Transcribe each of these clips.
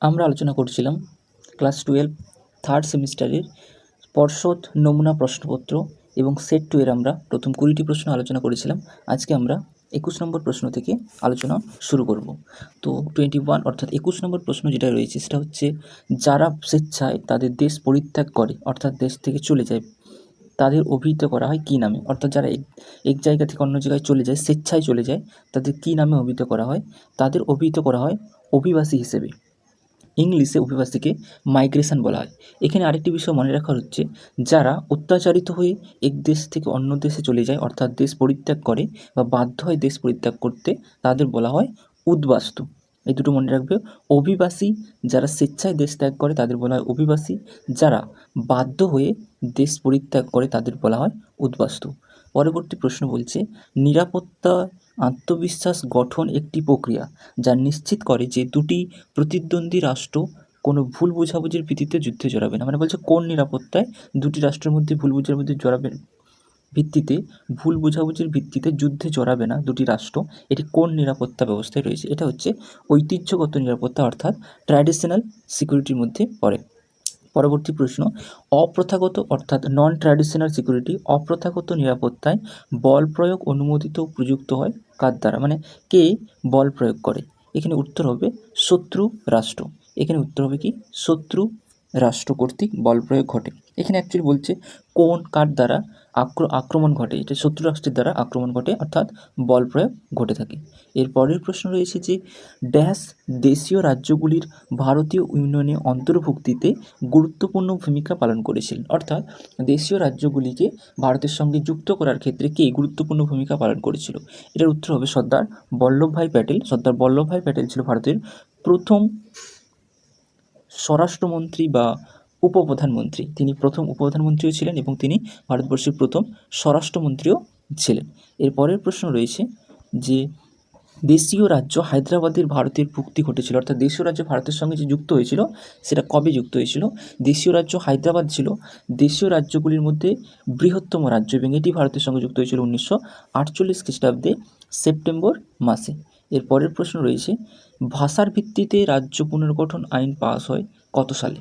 আমরা আলোচনা করছিলাম ক্লাস 12 থার্ড সেমিস্টারের পর্ষদ নমুনা প্রশ্নপত্র এবং সেট 2 এর আমরা প্রথম 20টি প্রশ্ন আলোচনা করেছিলাম। আজকে আমরা 21 নম্বর প্রশ্ন থেকে আলোচনা শুরু করব। তো 21 অর্থাৎ 21 নম্বর প্রশ্ন যেটা রয়েছে সেটা হচ্ছে, যারা স্বেচ্ছায় তাদের দেশ পরিত্যাগ করে অর্থাৎ দেশ থেকে চলে যায় তাদের অভিহিত করা হয় কী নামে? অর্থাৎ যারা এক জায়গা থেকে অন্য জায়গায় চলে যায়, স্বেচ্ছায় চলে যায়, তাদের কী নামে অভিহিত করা হয়? তাদের অভিহিত করা হয় অভিবাসী হিসেবে। ইংলিশে অভিবাসীকে মাইগ্রেশন বলা হয়। এখানে আরেকটি বিষয় মনে রাখার হচ্ছে, যারা অত্যাচারিত হয়ে এক দেশ থেকে অন্য দেশে চলে যায় অর্থাৎ দেশ পরিত্যাগ করে বা বাধ্য হয় দেশ পরিত্যাগ করতে, তাদের বলা হয় উদ্বাস্তু। এই দুটো মনে রাখবে। অভিবাসী যারা স্বেচ্ছায় দেশ ত্যাগ করে তাদের বলা হয় অভিবাসী, যারা বাধ্য হয়ে দেশ পরিত্যাগ করে তাদের বলা হয় উদ্বাস্তু। পরবর্তী প্রশ্ন বলছে, নিরাপত্তা আত্মবিশ্বাস গঠন একটি প্রক্রিয়া যা নিশ্চিত করে যে দুটি প্রতিদ্বন্দ্বী রাষ্ট্র কোনো ভুল বোঝাবুঝির ভিত্তিতে যুদ্ধে জড়াবে না। মানে বলছে কোন নিরাপত্তায় দুটি রাষ্ট্রের মধ্যে ভুল বোঝাবুঝি জড়াবে ভিত্তিতে ভুল বোঝাবুঝির ভিত্তিতে যুদ্ধে জড়াবে না দুটি রাষ্ট্র, এটি কোন নিরাপত্তা ব্যবস্থায় রয়েছে? এটা হচ্ছে ঐতিহ্যগত নিরাপত্তা অর্থাৎ ট্র্যাডিশনাল সিকিউরিটির মধ্যে পড়ে। পরবর্তী প্রশ্ন, অপ্রথাগত অর্থাৎ নন ট্র্যাডিশনাল সিকিউরিটি, অপ্রথাগত নিরাপত্তায় বল প্রয়োগ অনুমোদিত প্রযুক্ত হয় কার দ্বারা? মানে কে বল প্রয়োগ করে? এখানে উত্তর হবে শত্রু রাষ্ট্র। এখানে উত্তর হবে কি? শত্রু রাষ্ট্র কর্তৃক বল প্রয়োগ ঘটে। এখানে অ্যাকচুয়ালি বলছে কোন কার দ্বারা আক্রমণ ঘটে, এটা শত্রু রাষ্ট্রের দ্বারা আক্রমণ ঘটে অর্থাৎ বল প্রয়োগ ঘটে থাকে। এর পরের প্রশ্ন রয়েছে যে ড্যাশ দেশীয় রাজ্যগুলির ভারতীয় ইউনিয়নে অন্তর্ভুক্তিতে গুরুত্বপূর্ণ ভূমিকা পালন করেছিলেন। অর্থাৎ দেশীয় রাজ্যগুলিকে ভারতের সঙ্গে যুক্ত করার ক্ষেত্রে কে গুরুত্বপূর্ণ ভূমিকা পালন করেছিল? এটার উত্তর হবে সর্দার বল্লভভাই প্যাটেল। সর্দার বল্লভভাই প্যাটেল ছিল ভারতের প্রথম স্বরাষ্ট্রমন্ত্রী বা উপপ্রধানমন্ত্রী। তিনি প্রথম উপপ্রধানমন্ত্রীও ছিলেন এবং তিনি ভারতবর্ষের প্রথম স্বরাষ্ট্রমন্ত্রীও ছিলেন। এর পরের প্রশ্ন রয়েছে যে দেশীয় রাজ্য হায়দ্রাবাদের ভারতের ভুক্তি ঘটেছিল, অর্থাৎ দেশীয় রাজ্য ভারতের সঙ্গে যে যুক্ত হয়েছিল সেটা কবে যুক্ত হয়েছিল? দেশীয় রাজ্য হায়দ্রাবাদ ছিল দেশীয় রাজ্যগুলির মধ্যে বৃহত্তম রাজ্য এবং এটি ভারতের সঙ্গে যুক্ত হয়েছিল 1948 খ্রিস্টাব্দে সেপ্টেম্বর মাসে। এর পরের প্রশ্ন রয়েছে, ভাষার ভিত্তিতে রাজ্য পুনর্গঠন আইন পাস হয় কত সালে?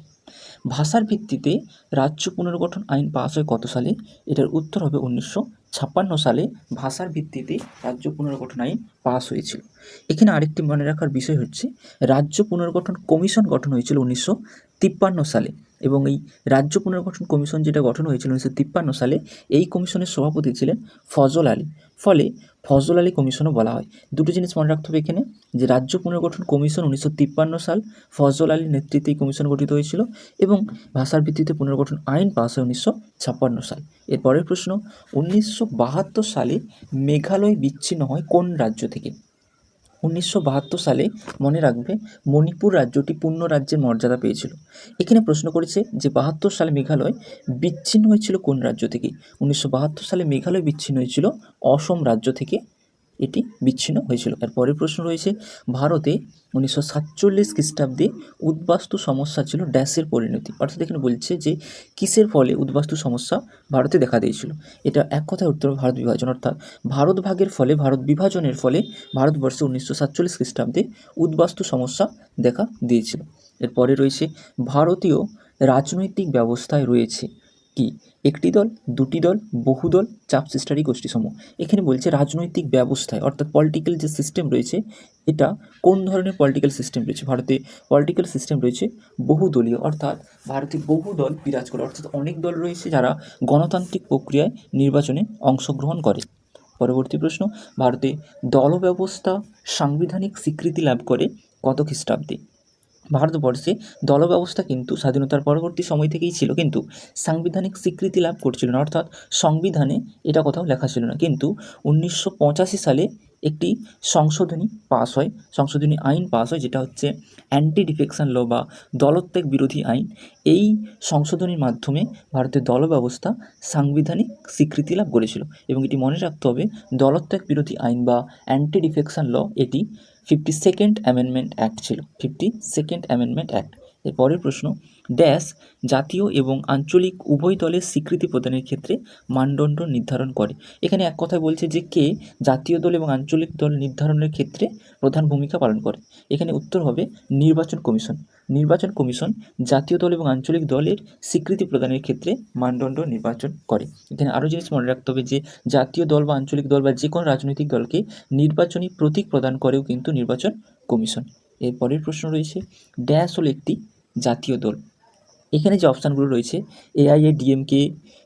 ভাষার ভিত্তিতে রাজ্য পুনর্গঠন আইন পাস হয় কত সালে? এটার উত্তর হবে 1956 সালে ভাষার ভিত্তিতে রাজ্য পুনর্গঠন আইন পাস হয়েছিল। এখানে আরেকটি মনে রাখার বিষয় হচ্ছে, রাজ্য পুনর্গঠন কমিশন গঠন হয়েছিল 1953 সালে এবং এই রাজ্য পুনর্গঠন কমিশন যেটা গঠন হয়েছিল 1953 সালে, এই কমিশনের সভাপতি ছিলেন ফজল আলী। ফলে ফজল আলী কমিশনও বলা হয়। দুটো জিনিস মনে রাখতে হবে এখানে, যে রাজ্য পুনর্গঠন কমিশন 1953 সাল, ফজল আলীর নেতৃত্বে এই কমিশন গঠিত হয়েছিল এবং ভাষার ভিত্তিতে পুনর্গঠন আইন পাস হয় 1956 সাল। এর পরের প্রশ্ন, 1972 সালে মেঘালয় বিচ্ছিন্ন হয় কোন রাজ্য থেকে? 1972 সালে মনে রাখবে মণিপুর রাজ্যটি পূর্ণ রাজ্যের মর্যাদা পেয়েছিল। এখানে প্রশ্ন করেছে যে 72 সালে মেঘালয় বিচ্ছিন্ন হয়েছিল কোন রাজ্য থেকে? 1972 সালে মেঘালয় বিচ্ছিন্ন হয়েছিল অসম রাজ্য থেকে, এটি বিচ্ছিন্ন হয়েছিল। এর পরের প্রশ্ন রয়েছে, ভারতে 1947 খ্রিস্টাব্দে উদ্বাস্তু সমস্যা ছিল ড্যাশের পরিণতি। অর্থাৎ এখানে বলছে যে কিসের ফলে উদ্বাস্তু সমস্যা ভারতে দেখা দিয়েছিল? এটা এক কথায় উত্তর ভারত বিভাজন, অর্থাৎ ভারত ভাগের ফলে, ভারত বিভাজনের ফলে ভারতবর্ষে 1947 খ্রিস্টাব্দে উদ্বাস্তু সমস্যা দেখা দিয়েছিল। এরপরে রয়েছে, ভারতীয় রাজনৈতিক ব্যবস্থায় রয়েছে কি? একটি দল, দুটি দল, বহুদল, চাপ সৃষ্টিকারী গোষ্ঠীসমূহ। এখানে বলছে রাজনৈতিক ব্যবস্থায় অর্থাৎ পলিটিক্যাল যে সিস্টেম রয়েছে, এটা কোন ধরনের পলিটিক্যাল সিস্টেম রয়েছে? ভারতে পলিটিক্যাল সিস্টেম রয়েছে বহুদলীয়, অর্থাৎ ভারতে বহু দল বিরাজ করে, অর্থাৎ অনেক দল রয়েছে যারা গণতান্ত্রিক প্রক্রিয়ায় নির্বাচনে অংশগ্রহণ করে। পরবর্তী প্রশ্ন, ভারতে দল ব্যবস্থা সাংবিধানিক স্বীকৃতি লাভ করে কত খ্রিস্টাব্দে? ভারতবর্ষে দল ব্যবস্থা কিন্তু স্বাধীনতার পরবর্তী সময় থেকেই ছিল, কিন্তু সাংবিধানিক স্বীকৃতি লাভ করছিল না, অর্থাৎ সংবিধানে এটা কোথাও লেখা ছিল না। কিন্তু 1985 সালে একটি সংশোধনী পাস হয়, সংশোধনী আইন পাস হয়, যেটা হচ্ছে অ্যান্টি ডিফেকশন ল বা দলত্যাগ বিরোধী আইন। এই সংশোধনীর মাধ্যমে ভারতের দল ব্যবস্থা সাংবিধানিক স্বীকৃতি লাভ করেছিল এবং এটি মনে রাখতে হবে, দলত্যাগ বিরোধী আইন বা অ্যান্টি ডিফেকশন ল এটি 52nd অ্যামেন্ডমেন্ট অ্যাক্ট ছিল, 52nd অ্যামেন্ডমেন্ট অ্যাক্ট। এর পরের প্রশ্ন, ড্যাশ জাতীয় এবং আঞ্চলিক উভয় দলের স্বীকৃতি প্রদানের ক্ষেত্রে মানদণ্ড নির্ধারণ করে। এখানে এক কথায় বলছে যে কে জাতীয় দল এবং আঞ্চলিক দল নির্ধারণের ক্ষেত্রে প্রধান ভূমিকা পালন করে। এখানে উত্তর হবে নির্বাচন কমিশন। নির্বাচন কমিশন জাতীয় দল এবং আঞ্চলিক দলের স্বীকৃতি প্রদানের ক্ষেত্রে মানদণ্ড নির্বাচন করে। এখানে আরও জিনিস মনে রাখতে হবে যে জাতীয় দল বা আঞ্চলিক দল বা যে কোনো রাজনৈতিক দলকে নির্বাচনী প্রতীক প্রদান করেও কিন্তু নির্বাচন কমিশন। এর পরের প্রশ্ন রয়েছে, ড্যাশ হলো একটি জাতীয় দল। এখানে যে অপশানগুলো রয়েছে AIADMK,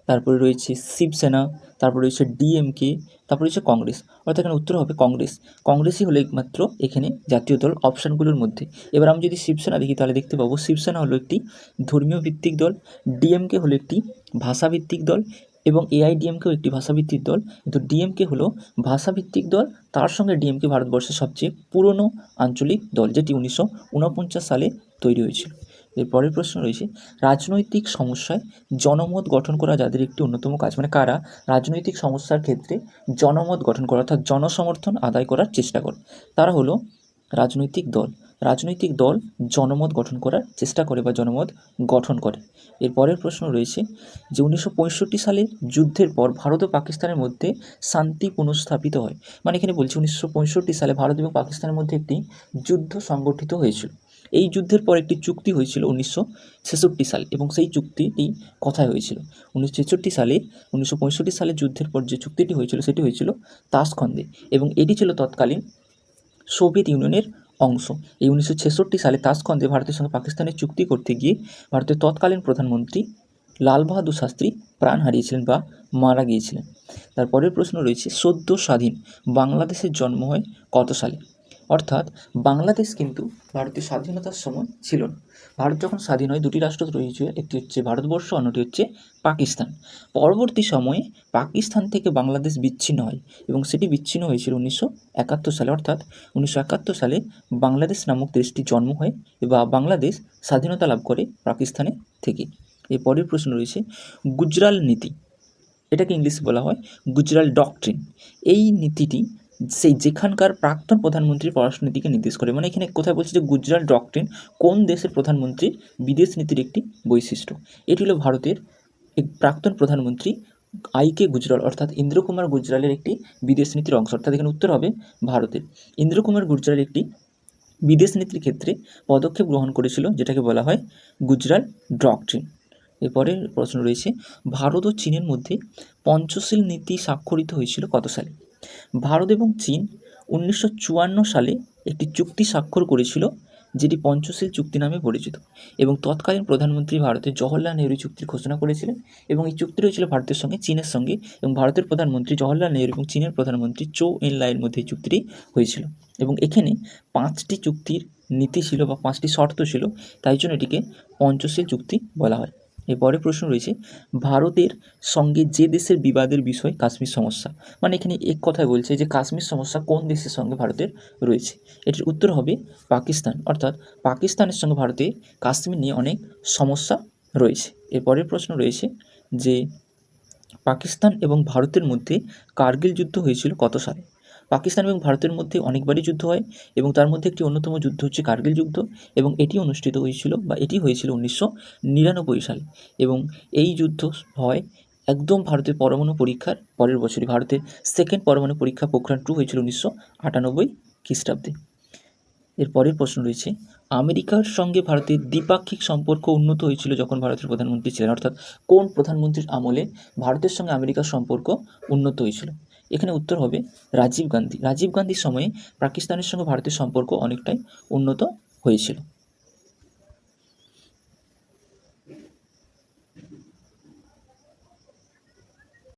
তারপরে রয়েছে শিবসেনা, তারপরে রয়েছে DMK, তারপরে রয়েছে কংগ্রেস। অর্থাৎ এখানে উত্তর হবে কংগ্রেস। কংগ্রেসই হলো একমাত্র এখানে জাতীয় দল অপশানগুলোর মধ্যে। এবার আমি যদি শিবসেনা দেখি তাহলে দেখতে পাবো শিবসেনা হলো একটি ধর্মীয় ভিত্তিক দল, DMK হলো একটি ভাষাভিত্তিক দল এবং AIADMKও একটি ভাষাভিত্তিক দল। কিন্তু DMK হলো ভাষাভিত্তিক দল, তার সঙ্গে DMK ভারতবর্ষের সবচেয়ে পুরনো আঞ্চলিক দল, যেটি 1949 সালে তৈরি হয়েছিল। এর পরের প্রশ্ন রয়েছে, রাজনৈতিক সমস্যায় জনমত গঠন করা যাদের একটি অন্যতম কাজ, মানে কারা রাজনৈতিক সমস্যার ক্ষেত্রে জনমত গঠন করা অর্থাৎ জনসমর্থন আদায় করার চেষ্টা করে, তারা হলো রাজনৈতিক দল। রাজনৈতিক দল জনমত গঠন করার চেষ্টা করে বা জনমত গঠন করে। এর পরের প্রশ্ন রয়েছে যে 1965 সালের যুদ্ধের পর ভারত ও পাকিস্তানের মধ্যে শান্তি পুনঃস্থাপিত হয়। মানে এখানে বলছে 1965 সালে ভারত এবং পাকিস্তানের মধ্যে একটি যুদ্ধ সংগঠিত হয়েছিল। এই যুদ্ধের পর একটি চুক্তি হয়েছিল 1966 সালে এবং সেই চুক্তিটি কথায় হয়েছিল 1966 সালে। 1965 সালে যুদ্ধের পর যে চুক্তিটি হয়েছিল সেটি হয়েছিল তাশখন্দে এবং এটি ছিল তৎকালীন সোভিয়েত ইউনিয়নের অংশ। এই 1966 সালে তাশখন্দে ভারতের সঙ্গে পাকিস্তানের চুক্তি করতে গিয়ে ভারতের তৎকালীন প্রধানমন্ত্রী লাল বাহাদুর শাস্ত্রী প্রাণ হারিয়েছিলেন বা মারা গিয়েছিলেন। তারপরের প্রশ্ন রয়েছে, সদ্য স্বাধীন বাংলাদেশের জন্ম হয় কত সালে? অর্থাৎ বাংলাদেশ কিন্তু ভারতীয় স্বাধীনতার সময় ছিল না। ভারত যখন স্বাধীন হয় দুটি রাষ্ট্র তৈরি হয়েছিল, একটি হচ্ছে ভারতবর্ষ, অন্যটি হচ্ছে পাকিস্তান। পরবর্তী সময়ে পাকিস্তান থেকে বাংলাদেশ বিচ্ছিন্ন হয় এবং সেটি বিচ্ছিন্ন হয়েছিল 1971 সালে। অর্থাৎ 1971 সালে বাংলাদেশ নামক দেশটি জন্ম হয় বা বাংলাদেশ স্বাধীনতা লাভ করে পাকিস্তানের থেকে। এর পরের প্রশ্ন রয়েছে, গুজরাল নীতি, এটাকে ইংলিশে বলা হয় গুজরাল ডকট্রিন। এই নীতিটি সেই যেখানকার প্রাক্তন প্রধানমন্ত্রীর পররাষ্ট্রনীতিকে নির্দেশ করে। মানে এখানে কোথায় বলছে যে গুজরাল ডকট্রিন কোন দেশের প্রধানমন্ত্রীর বিদেশ নীতির একটি বৈশিষ্ট্য। এটি হলো ভারতের এক প্রাক্তন প্রধানমন্ত্রী IK গুজরাল অর্থাৎ ইন্দ্র কুমার গুজরালের একটি বিদেশ নীতির অংশ। অর্থাৎ এখানে উত্তর হবে ভারতের। ইন্দ্র কুমার গুজরাল একটি বিদেশ নীতির ক্ষেত্রে পদক্ষেপ গ্রহণ করেছিল যেটাকে বলা হয় গুজরাল ডকট্রিন। এরপরে প্রশ্ন রয়েছে, ভারত ও চীনের মধ্যে পঞ্চশীল নীতি স্বাক্ষরিত হয়েছিল কত সালে? ভারত এবং চীন 1954 সালে একটি চুক্তি স্বাক্ষর করেছিল যেটি পঞ্চশীল চুক্তি নামে পরিচিত এবং তৎকালীন প্রধানমন্ত্রী ভারতের জওহরলাল নেহরু চুক্তির ঘোষণা করেছিলেন এবং এই চুক্তি হয়েছিল ভারতের সঙ্গে চীনের সঙ্গে এবং ভারতের প্রধানমন্ত্রী জওহরলাল নেহরু এবং চীনের প্রধানমন্ত্রী চৌ এন লাইয়ের মধ্যে এই চুক্তিটি হয়েছিল এবং এখানে 5টি চুক্তির নীতি ছিল বা 5টি শর্ত ছিল, তাই জন্য এটিকে পঞ্চশীল চুক্তি বলা হয়। এরপরে প্রশ্ন রয়েছে, ভারতের সঙ্গে যে দেশের বিবাদের বিষয় কাশ্মীর সমস্যা। মানে এখানে এক কথায় বলছে যে কাশ্মীর সমস্যা কোন দেশের সঙ্গে ভারতের রয়েছে। এটির উত্তর হবে পাকিস্তান। অর্থাৎ পাকিস্তানের সঙ্গে ভারতের কাশ্মীর নিয়ে অনেক সমস্যা রয়েছে। এরপরের প্রশ্ন রয়েছে যে পাকিস্তান এবং ভারতের মধ্যে কার্গিল যুদ্ধ হয়েছিল কত সালে? পাকিস্তান এবং ভারতের মধ্যে অনেকবারই যুদ্ধ হয় এবং তার মধ্যে একটি অন্যতম যুদ্ধ হচ্ছে কার্গিল যুদ্ধ এবং এটি অনুষ্ঠিত হয়েছিল বা এটি হয়েছিল 1999 সালে এবং এই যুদ্ধ হয় একদম ভারতের পরমাণু পরীক্ষার পরের বছরই। ভারতের সেকেন্ড পরমাণু পরীক্ষা পোখরান 2 হয়েছিল 1998 খ্রিস্টাব্দে। এর পরের প্রশ্ন রয়েছে, আমেরিকার সঙ্গে ভারতের দ্বিপাক্ষিক সম্পর্ক উন্নত হয়েছিল যখন ভারতের প্রধানমন্ত্রী ছিলেন। অর্থাৎ কোন প্রধানমন্ত্রীর আমলে ভারতের সঙ্গে আমেরিকার সম্পর্ক উন্নত হয়েছিল? এখানে উত্তর হবে রাজীব গান্ধী। রাজীব গান্ধীর সময়ে পাকিস্তানের সঙ্গে ভারতের সম্পর্ক অনেকটাই উন্নত হয়েছিল।